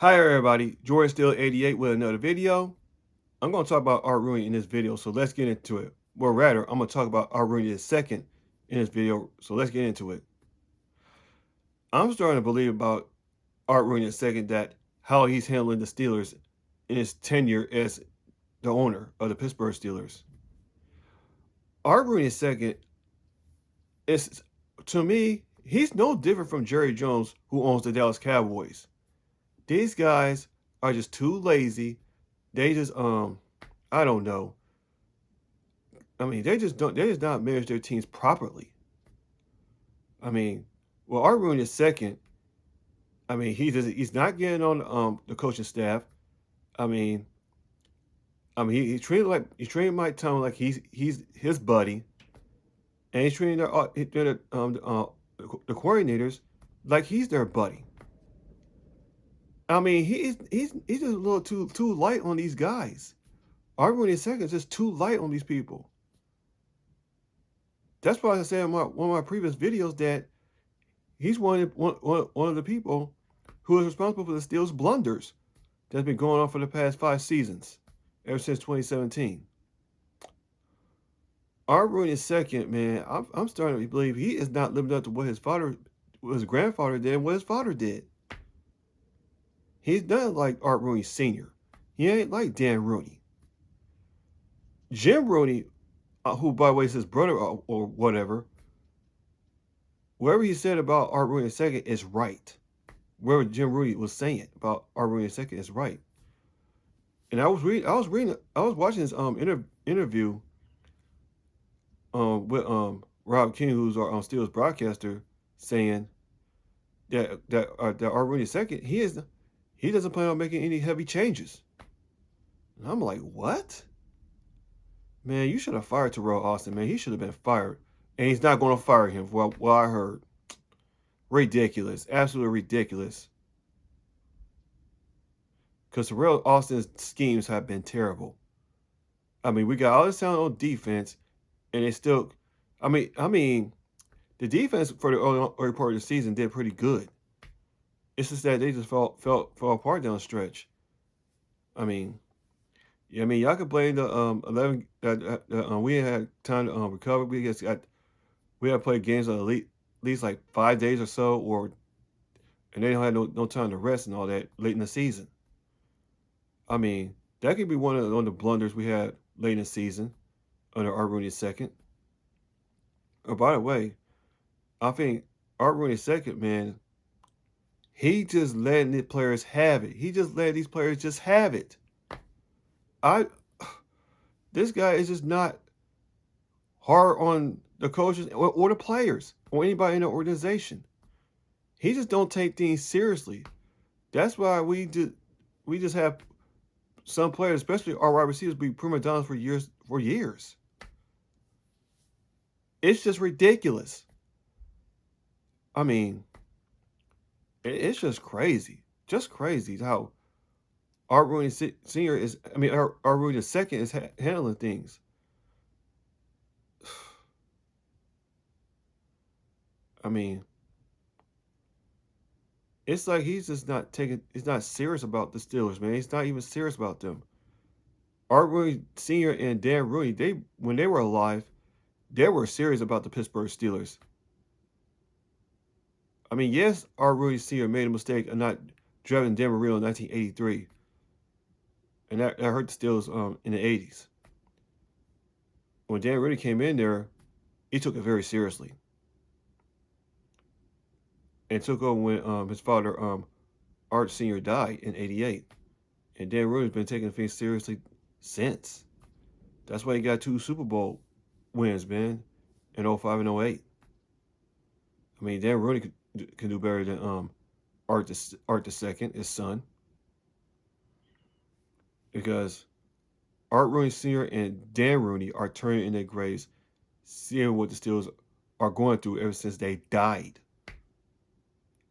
Hi everybody, Jordan Still 88 with another video. I'm going to talk about Art Rooney in this video, so let's get into it. Well, rather, I'm going to talk about Art Rooney II in this video, so let's get into it. I'm starting to believe about Art Rooney II that how he's handling the Steelers in his tenure as the owner of the Pittsburgh Steelers. Art Rooney II is, to me, he's no different from Jerry Jones, who owns the Dallas Cowboys. These guys are just too lazy. They just I don't know. I mean, they just not manage their teams properly. I mean, well, Art Rooney II, I mean, he's not getting on the coaching staff. I mean, he treated Mike Tomlin like he's his buddy, and he's treating the coordinators like he's their buddy. I mean, he's just a little too light on these guys. Art Rooney II is just too light on these people. That's why I said in one of my previous videos that he's one of the people who is responsible for the Steelers' blunders that's been going on for the past 5 seasons, ever since 2017. Art Rooney II, man, I'm starting to believe he is not living up to what his grandfather did, and what his father did. He's not like Art Rooney Sr. He ain't like Dan Rooney. Jim Rooney, who by the way is his brother or whatever, whatever he said about Art Rooney II is right. Whatever Jim Rooney was saying about Art Rooney II is right. And I was watching this interview with Rob King, who's our Steelers broadcaster, saying that Art Rooney II he doesn't plan on making any heavy changes. And I'm like, what? Man, you should have fired Terrell Austin. Man, he should have been fired, and he's not going to fire him. Well, I heard, ridiculous, absolutely ridiculous. Because Terrell Austin's schemes have been terrible. I mean, we got all this talent on defense, and it's still, I mean, the defense for the early part of the season did pretty good. It's just that they just fell apart down the stretch. I mean, yeah, I mean, y'all could blame the 11 that we had time to recover. We had to play games at least like 5 days or so, and they don't have no time to rest and all that late in the season. I mean, that could be one of the blunders we had late in the season under Art Rooney II. Oh, by the way, I think Art Rooney II, man, he just letting the players have it. He just let these players just have it. I This guy is just not hard on the coaches or the players or anybody in the organization. He just don't take things seriously. That's why we just have some players, especially our wide receivers, be prima donnas for years. It's just ridiculous. I mean, it's just crazy. Just crazy how Art Rooney Sr. Art Rooney II is handling things. I mean, it's like he's not serious about the Steelers, man. He's not even serious about them. Art Rooney Sr. and Dan Rooney, when they were alive, they were serious about the Pittsburgh Steelers. I mean, yes, Art Rooney Sr. made a mistake of not drafting Dan Marino in 1983, and that hurt the Steelers in the 80s. When Dan Rooney came in there, he took it very seriously and took over when his father Art Sr. died in '88, and Dan Rooney's been taking things seriously since. That's why he got 2 Super Bowl wins, man, in 05 and 08. I mean, Dan Rooney can do better than Art II, his son, because Art Rooney Sr. and Dan Rooney are turning in their graves, seeing what the Steelers are going through ever since they died.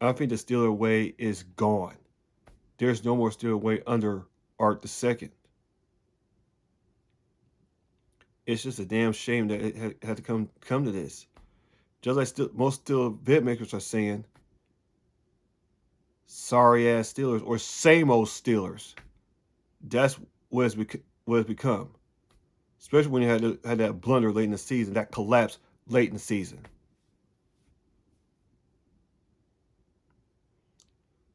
I think the Steeler way is gone. There's no more Steeler way under Art II. It's just a damn shame that it had to come to this. Just like most Steeler vid makers are saying, sorry ass Steelers or same old Steelers. That's what it's become. Especially when you had that blunder late in the season, that collapse late in the season.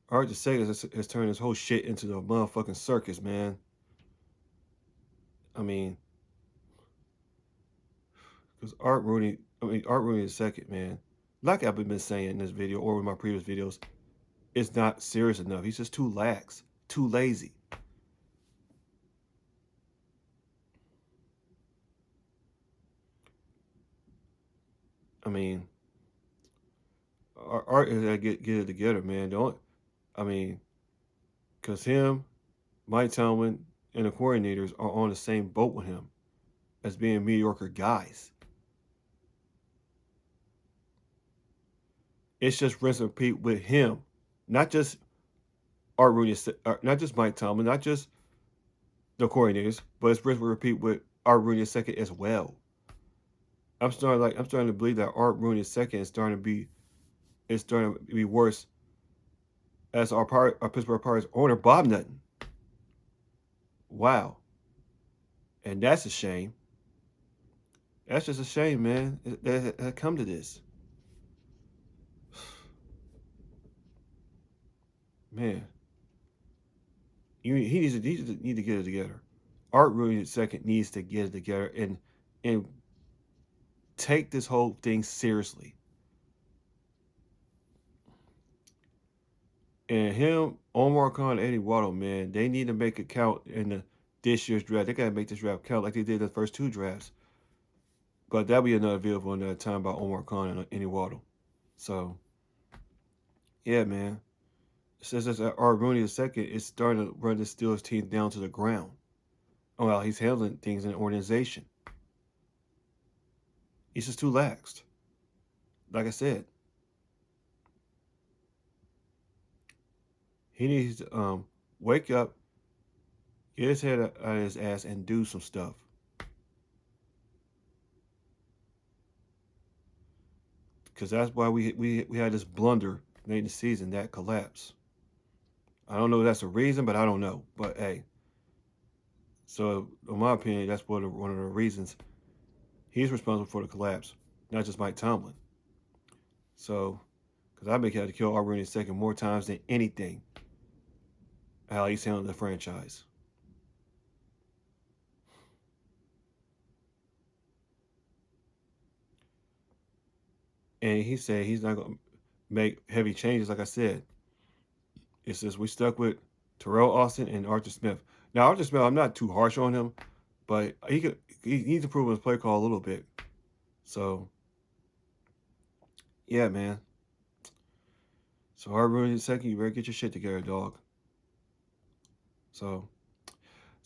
Art to say this has turned this whole shit into the motherfucking circus, man. I mean, because Art Rooney is second, man. Like I've been saying in this video or in my previous videos, it's not serious enough. He's just too lax, too lazy. I mean, Art is gotta get it together, man. Don't I mean, because him, Mike Tomlin, and the coordinators are on the same boat with him as being mediocre guys. It's just rinse and repeat with him, not just Art Rooney, not just Mike Tomlin, not just the coordinators, but it's rinse and repeat with Art Rooney second as well. I'm starting to believe that Art Rooney second is starting to be worse as our Pittsburgh Pirates owner Bob Nutton. Wow, and that's a shame. That's just a shame, man. That come to this, man. He needs to get it together. Art Rooney second needs to get it together and take this whole thing seriously. And him, Omar Khan, Eddie Waddle, man, they need to make it count in this year's draft. They gotta make this draft count like they did the first two drafts. But that'll be another video for another time about Omar Khan and Eddie Waddle. So, yeah, man. It says that Art Rooney second is starting to run the Steelers team down to the ground. Oh, well, he's handling things in the organization. He's just too laxed. Like I said, he needs to wake up, get his head out of his ass, and do some stuff. Because that's why we had this blunder late in the season, that collapse. I don't know if that's a reason, but I don't know. But hey, so in my opinion, that's one of the reasons he's responsible for the collapse, not just Mike Tomlin. So, because I make had to kill Art Rooney second more times than anything. How he's handling the franchise. And he said he's not going to make heavy changes, like I said. It says we stuck with Terrell Austin and Arthur Smith. Now, Arthur Smith, I'm not too harsh on him, but he needs to improve his play call a little bit. So, yeah, man. So, Art Rooney second, you better get your shit together, dog. So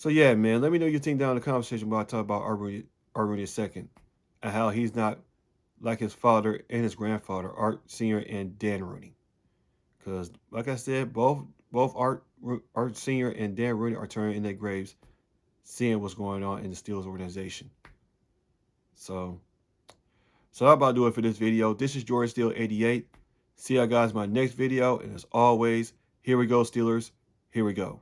yeah, man. Let me know your thing down in the conversation while I talk about Art Rooney second, and how he's not like his father and his grandfather, Art Senior and Dan Rooney. Because, like I said, both Art Senior and Dan Rooney are turning in their graves, seeing what's going on in the Steelers organization. So how about do it for this video? This is Jordan Steele 88. See you guys in my next video, and as always, here we go, Steelers. Here we go.